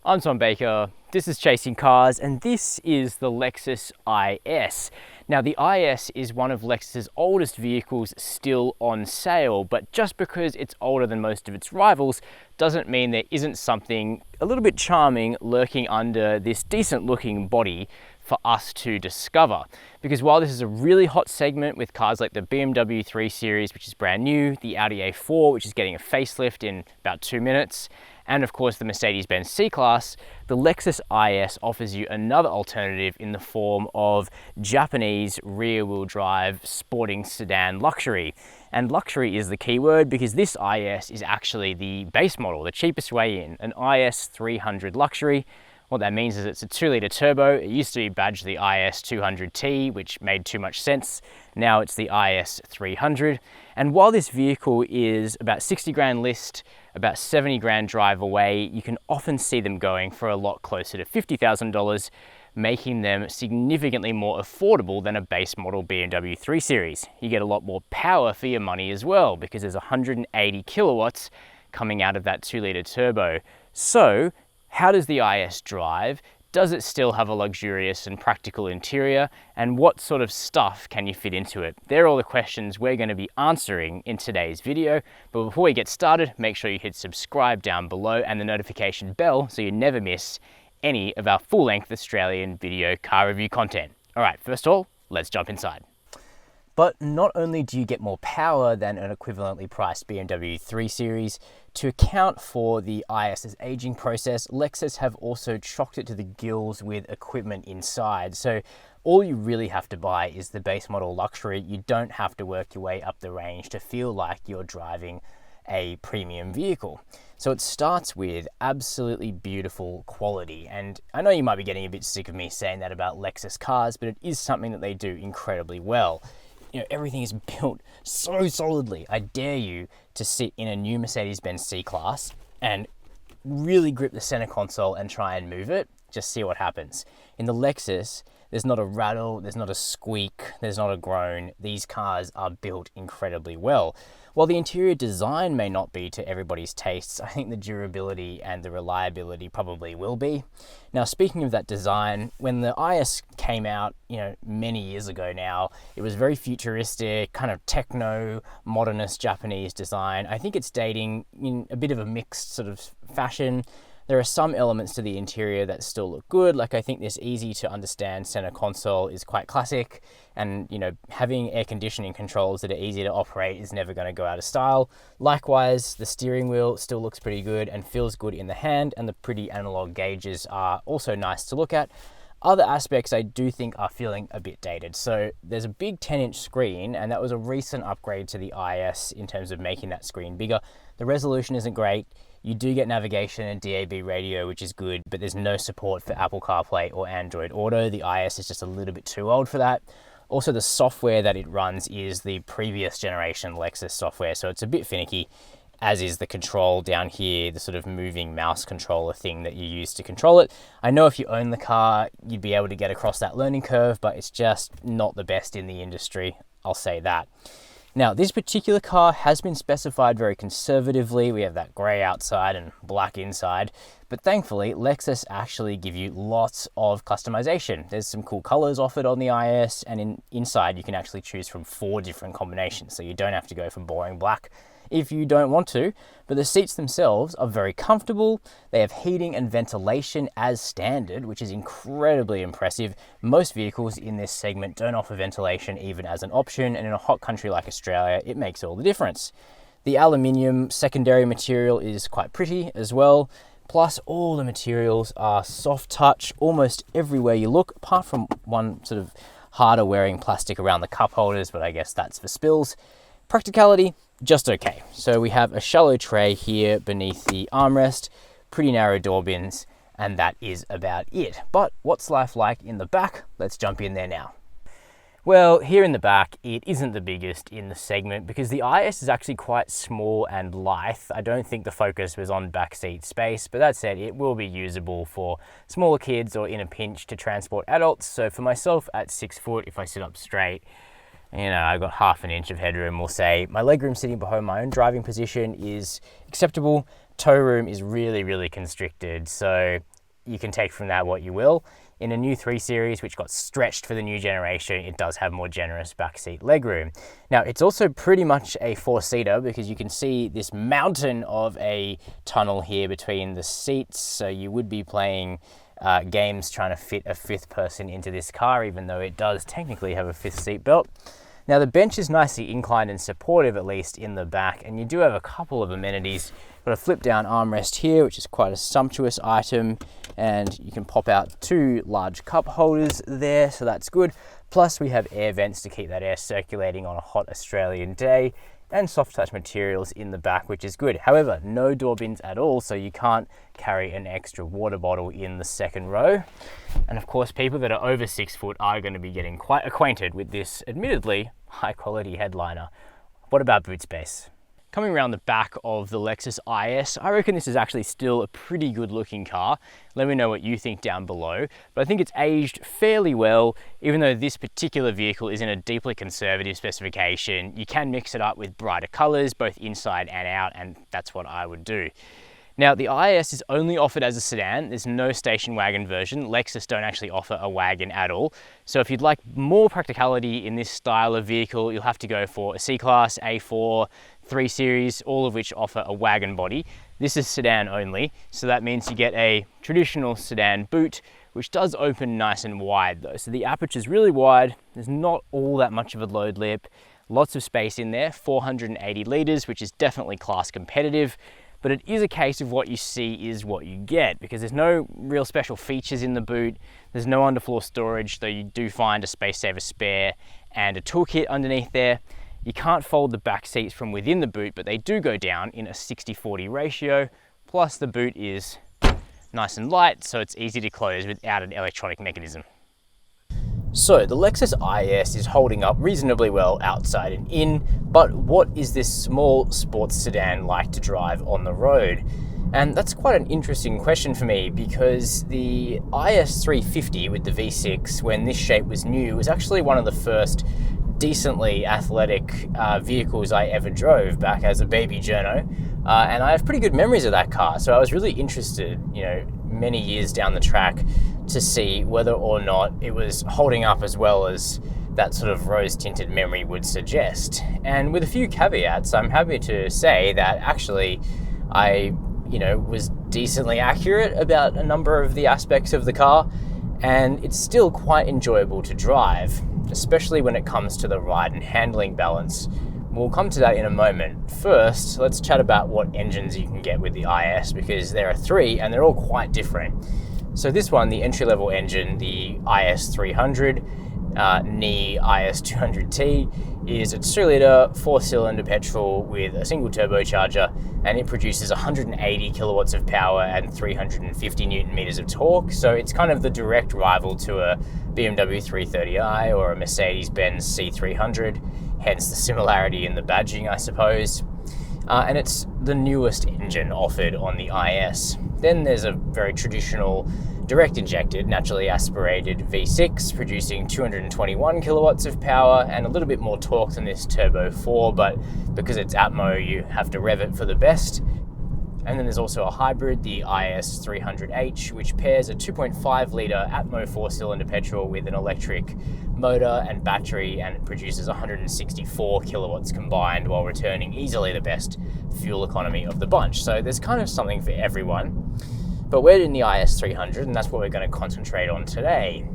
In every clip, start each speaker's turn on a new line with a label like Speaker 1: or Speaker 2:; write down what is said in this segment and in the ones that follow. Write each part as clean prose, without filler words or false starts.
Speaker 1: I'm Tom Baker, this is Chasing Cars, and this is the Lexus IS. Now the IS is one of Lexus's oldest vehicles still on sale, but just because it's older than most of its rivals doesn't mean there isn't something a little bit charming lurking under this decent looking body for us to discover. Because while this is a really hot segment with cars like the BMW 3 Series, which is brand new, the Audi A4, which is getting a facelift in about 2 minutes, and of course the Mercedes-Benz C-Class, the Lexus IS offers you another alternative in the form of Japanese rear-wheel drive sporting sedan luxury. And luxury is the key word because this IS is actually the base model, the cheapest way in, an IS 300 luxury. What that means is it's a 2-litre turbo. It used to be badged the IS 200T, which made too much sense. Now it's the IS 300. And while this vehicle is about 60 grand list, about 70 grand drive away, you can often see them going for a lot closer to $50,000, making them significantly more affordable than a base model BMW 3 Series. You get a lot more power for your money as well, because there's 180 kilowatts coming out of that 2-litre turbo. So, how does the IS drive? Does it still have a luxurious and practical interior? And what sort of stuff can you fit into it? They're all the questions we're going to be answering in today's video. But before we get started, make sure you hit subscribe down below and the notification bell so you never miss any of our full-length Australian video car review content. All right, first of all, let's jump inside. But not only do you get more power than an equivalently priced BMW 3 Series, to account for the IS's aging process, Lexus have also chocked it to the gills with equipment inside. So all you really have to buy is the base model luxury. You don't have to work your way up the range to feel like you're driving a premium vehicle. So it starts with absolutely beautiful quality. And I know you might be getting a bit sick of me saying that about Lexus cars, but it is something that they do incredibly well. You know, everything is built so solidly. I dare you to sit in a new Mercedes-Benz C-Class and really grip the center console and try and move it. Just see what happens. In the Lexus, there's not a rattle, there's not a squeak, there's not a groan. These cars are built incredibly well. While the interior design may not be to everybody's tastes, I think the durability and the reliability probably will be. Now, speaking of that design, when the IS came out, many years ago now, it was very futuristic, kind of techno, modernist Japanese design. I think it's dating in a bit of a mixed sort of fashion. There are some elements to the interior that still look good. Like, I think this easy to understand center console is quite classic, and having air conditioning controls that are easy to operate is never going to go out of style. Likewise, the steering wheel still looks pretty good and feels good in the hand, and the pretty analog gauges are also nice to look at. Other aspects I do think are feeling a bit dated. So there's a big 10-inch screen, and that was a recent upgrade to the IS in terms of making that screen bigger. The resolution isn't great. You do get navigation and DAB radio, which is good, but there's no support for Apple CarPlay or Android Auto. The IS is just a little bit too old for that. Also, the software that it runs is the previous generation Lexus software, so it's a bit finicky, as is the control down here, the sort of moving mouse controller thing that you use to control it. I know if you own the car, you'd be able to get across that learning curve, but it's just not the best in the industry, I'll say that. Now, this particular car has been specified very conservatively. We have that grey outside and black inside, but thankfully, Lexus actually give you lots of customization. There's some cool colors offered on the IS, and inside you can actually choose from 4 different combinations, so you don't have to go for boring black if you don't want to. But the seats themselves are very comfortable. They have heating and ventilation as standard, which is incredibly impressive. Most vehicles in this segment don't offer ventilation even as an option, and in a hot country like Australia, it makes all the difference. The aluminium secondary material is quite pretty as well. Plus, all the materials are soft touch almost everywhere you look, apart from one sort of harder wearing plastic around the cup holders, but I guess that's for spills. Practicality, just okay. So we have a shallow tray here beneath the armrest, pretty narrow door bins, and that is about it. But what's life like in the back? Let's jump in there now. Well, here in the back, it isn't the biggest in the segment because the IS is actually quite small and lithe. I don't think the focus was on backseat space, but that said, it will be usable for smaller kids or in a pinch to transport adults. So for myself at 6 foot, if I sit up straight, I've got half an inch of headroom, we'll say. My legroom sitting behind my own driving position is acceptable. Toe room is really, really constricted. So you can take from that what you will. In a new 3 Series, which got stretched for the new generation, it does have more generous backseat legroom. Now, it's also pretty much a 4-seater because you can see this mountain of a tunnel here between the seats. So you would be playing games trying to fit a 5th person into this car, even though it does technically have a 5th seat belt. Now, the bench is nicely inclined and supportive, at least in the back, and you do have a couple of amenities. Got a flip down armrest here, which is quite a sumptuous item, and you can pop out 2 large cup holders there, so that's good. Plus we have air vents to keep that air circulating on a hot Australian day, and soft touch materials in the back, which is good. However, no door bins at all, so you can't carry an extra water bottle in the second row. And of course, people that are over 6 foot are going to be getting quite acquainted with this admittedly high quality headliner. What about boot space? Coming around the back of the Lexus IS, I reckon this is actually still a pretty good looking car. Let me know what you think down below. But I think it's aged fairly well, even though this particular vehicle is in a deeply conservative specification. You can mix it up with brighter colors, both inside and out, and that's what I would do. Now, the IS is only offered as a sedan. There's no station wagon version. Lexus don't actually offer a wagon at all. So if you'd like more practicality in this style of vehicle, you'll have to go for a C-Class, A4, 3 Series, all of which offer a wagon body. This is sedan only, so that means you get a traditional sedan boot, which does open nice and wide though. So the aperture is really wide. There's not all that much of a load lip. Lots of space in there, 480 litres, which is definitely class competitive. But it is a case of what you see is what you get, because there's no real special features in the boot. There's no underfloor storage, though you do find a space saver spare and a toolkit underneath there. You can't fold the back seats from within the boot, but they do go down in a 60-40 ratio. Plus the boot is nice and light, so it's easy to close without an electronic mechanism. So the Lexus IS is holding up reasonably well outside and in, but what is this small sports sedan like to drive on the road? And that's quite an interesting question for me, because the IS 350 with the V6, when this shape was new, was actually one of the first decently athletic vehicles I ever drove back as a baby journo. And I have pretty good memories of that car, so I was really interested, many years down the track, to see whether or not it was holding up as well as that sort of rose-tinted memory would suggest. And with a few caveats, I'm happy to say that actually I, was decently accurate about a number of the aspects of the car, and it's still quite enjoyable to drive, especially when it comes to the ride and handling balance. We'll come to that in a moment. First, let's chat about what engines you can get with the IS, because there are 3 and they're all quite different. So this one, the entry-level engine, the IS 300, NE IS 200T, is a 2-litre 4-cylinder petrol with a single turbocharger, and it produces 180 kilowatts of power and 350 newton meters of torque. So it's kind of the direct rival to a BMW 330i or a Mercedes-Benz C300, hence the similarity in the badging, I suppose. And it's the newest engine offered on the IS. Then there's a very traditional direct injected, naturally aspirated V6, producing 221 kilowatts of power and a little bit more torque than this Turbo 4, but because it's Atmo, you have to rev it for the best. And then there's also a hybrid, the IS 300H, which pairs a 2.5 litre Atmo 4-cylinder petrol with an electric motor and battery, and it produces 164 kilowatts combined while returning easily the best fuel economy of the bunch. So there's kind of something for everyone. But we're in the IS 300, and that's what we're going to concentrate on today.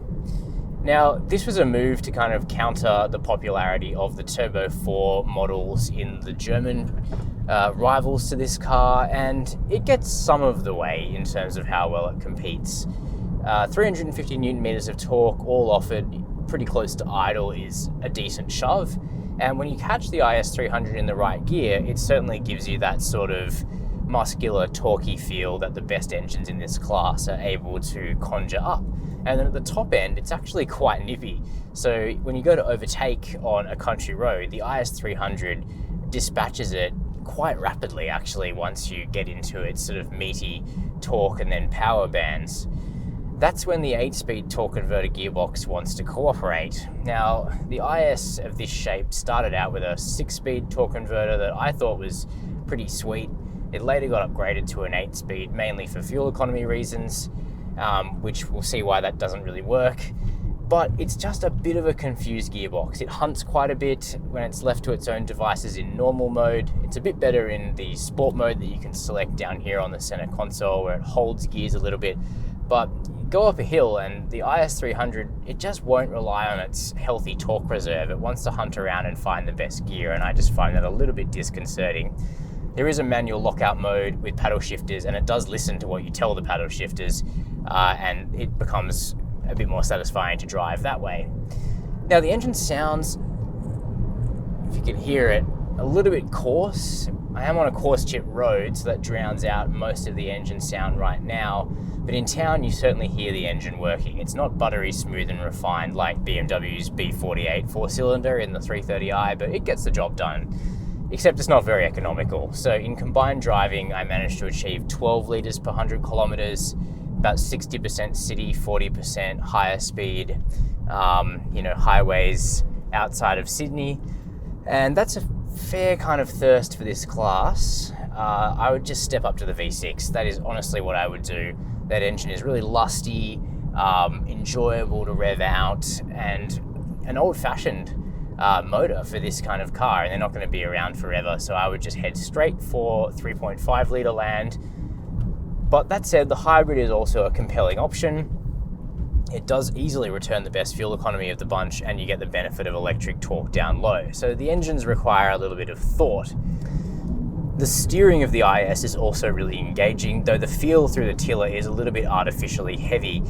Speaker 1: Now, this was a move to kind of counter the popularity of the Turbo 4 models in the German rivals to this car, and it gets some of the way in terms of how well it competes. 350 newton meters of torque, all offered pretty close to idle, is a decent shove. And when you catch the IS 300 in the right gear, it certainly gives you that sort of muscular, torquey feel that the best engines in this class are able to conjure up. And then at the top end, it's actually quite nippy. So when you go to overtake on a country road, the IS 300 dispatches it quite rapidly, actually, once you get into its sort of meaty torque and then power bands. That's when the 8-speed torque converter gearbox wants to cooperate. Now, the IS of this shape started out with a 6-speed torque converter that I thought was pretty sweet. It later got upgraded to an 8-speed, mainly for fuel economy reasons. which we'll see why that doesn't really work. But it's just a bit of a confused gearbox. It hunts quite a bit when it's left to its own devices in normal mode. It's a bit better in the sport mode that you can select down here on the center console, where it holds gears a little bit. But go up a hill and the IS300, it just won't rely on its healthy torque reserve. It wants to hunt around and find the best gear, and I just find that a little bit disconcerting. There is a manual lockout mode with paddle shifters, and it does listen to what you tell the paddle shifters, and it becomes a bit more satisfying to drive that way. Now the engine sounds, if you can hear it, a little bit coarse. I am on a coarse chip road, so that drowns out most of the engine sound right now, but in town you certainly hear the engine working. It's not buttery smooth and refined like BMW's B48 4-cylinder in the 330i, but it gets the job done, except it's not very economical. So in combined driving, I managed to achieve 12 litres per 100 kilometres, about 60% city, 40% higher speed, highways outside of Sydney. And that's a fair kind of thirst for this class. I would just step up to the V6. That is honestly what I would do. That engine is really lusty, enjoyable to rev out, and an old-fashioned motor for this kind of car, and they're not going to be around forever. So I would just head straight for 3.5 litre land. But that said, the hybrid is also a compelling option. It does easily return the best fuel economy of the bunch, and you get the benefit of electric torque down low. So the engines require a little bit of thought. The steering of the IS is also really engaging, though the feel through the tiller is a little bit artificially heavy.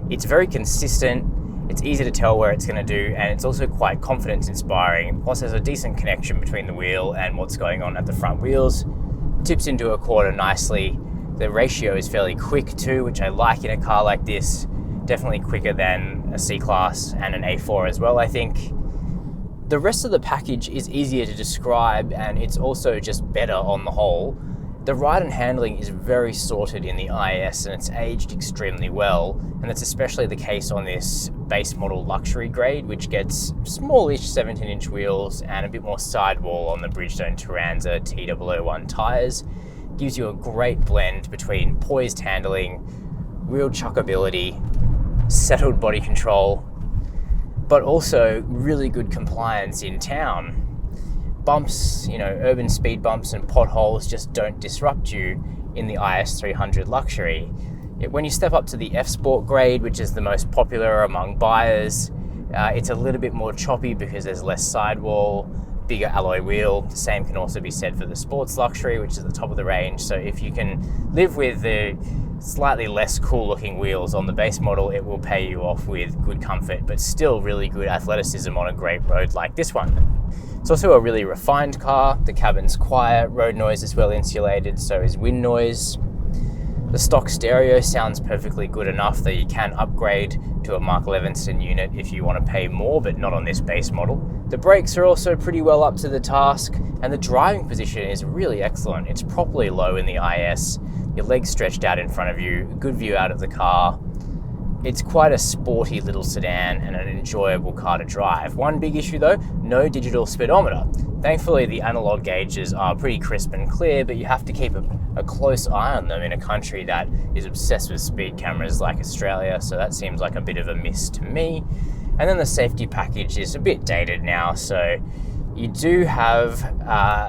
Speaker 1: It's very consistent, it's easy to tell where it's going to do, and it's also quite confidence-inspiring. Plus there's a decent connection between the wheel and what's going on at the front wheels. Tips into a quarter nicely. The ratio is fairly quick too, which I like in a car like this. Definitely quicker than a C-Class and an A4 as well, I think. The rest of the package is easier to describe, and it's also just better on the whole. The ride and handling is very sorted in the IS, and it's aged extremely well, and that's especially the case on this base model luxury grade, which gets smallish 17-inch wheels and a bit more sidewall on the Bridgestone Turanza T001 tyres. Gives you a great blend between poised handling, wheel chuckability, settled body control, but also really good compliance in town. Bumps, urban speed bumps and potholes just don't disrupt you in the IS300 luxury. When you step up to the F Sport grade, which is the most popular among buyers, it's a little bit more choppy because there's less sidewall, bigger alloy wheel. The same can also be said for the Sports Luxury, which is at the top of the range. So if you can live with the slightly less cool looking wheels on the base model, it will pay you off with good comfort, but still really good athleticism on a great road like this one. It's also a really refined car. The cabin's quiet, road noise is well insulated, so is wind noise. The stock stereo sounds perfectly good enough that you can upgrade to a Mark Levinson unit if you want to pay more, but not on this base model. The brakes are also pretty well up to the task, and the driving position is really excellent. It's properly low in the IS, your legs stretched out in front of you, good view out of the car. It's quite a sporty little sedan and an enjoyable car to drive. One big issue though, no digital speedometer. Thankfully the analog gauges are pretty crisp and clear, but you have to keep a close eye on them in a country that is obsessed with speed cameras like Australia, so that seems like a bit of a miss to me. And then the safety package is a bit dated now, so you do have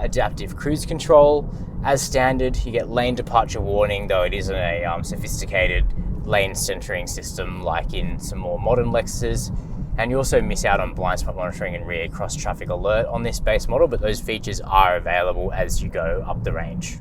Speaker 1: adaptive cruise control. As standard, you get lane departure warning, though it isn't a sophisticated lane centering system like in some more modern Lexuses. And you also miss out on blind spot monitoring and rear cross traffic alert on this base model, but those features are available as you go up the range.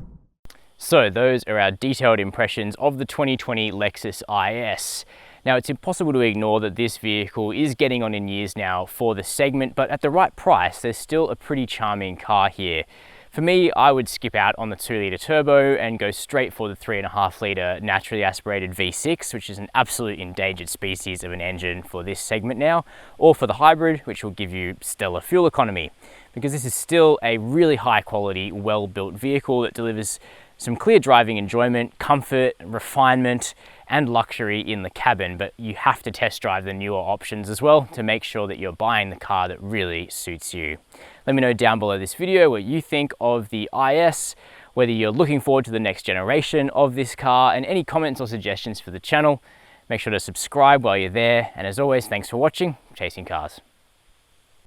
Speaker 1: So those are our detailed impressions of the 2020 Lexus IS. Now it's impossible to ignore that this vehicle is getting on in years now for the segment, but at the right price, there's still a pretty charming car here. For me, I would skip out on the 2-litre turbo and go straight for the 3.5-litre naturally aspirated V6, which is an absolute endangered species of an engine for this segment now, or for the hybrid, which will give you stellar fuel economy, because this is still a really high quality, well-built vehicle that delivers some clear driving enjoyment, comfort, refinement, and luxury in the cabin, but you have to test drive the newer options as well to make sure that you're buying the car that really suits you. Let me know down below this video what you think of the IS, whether you're looking forward to the next generation of this car, and any comments or suggestions for the channel. Make sure to subscribe while you're there. And as always, thanks for watching Chasing Cars.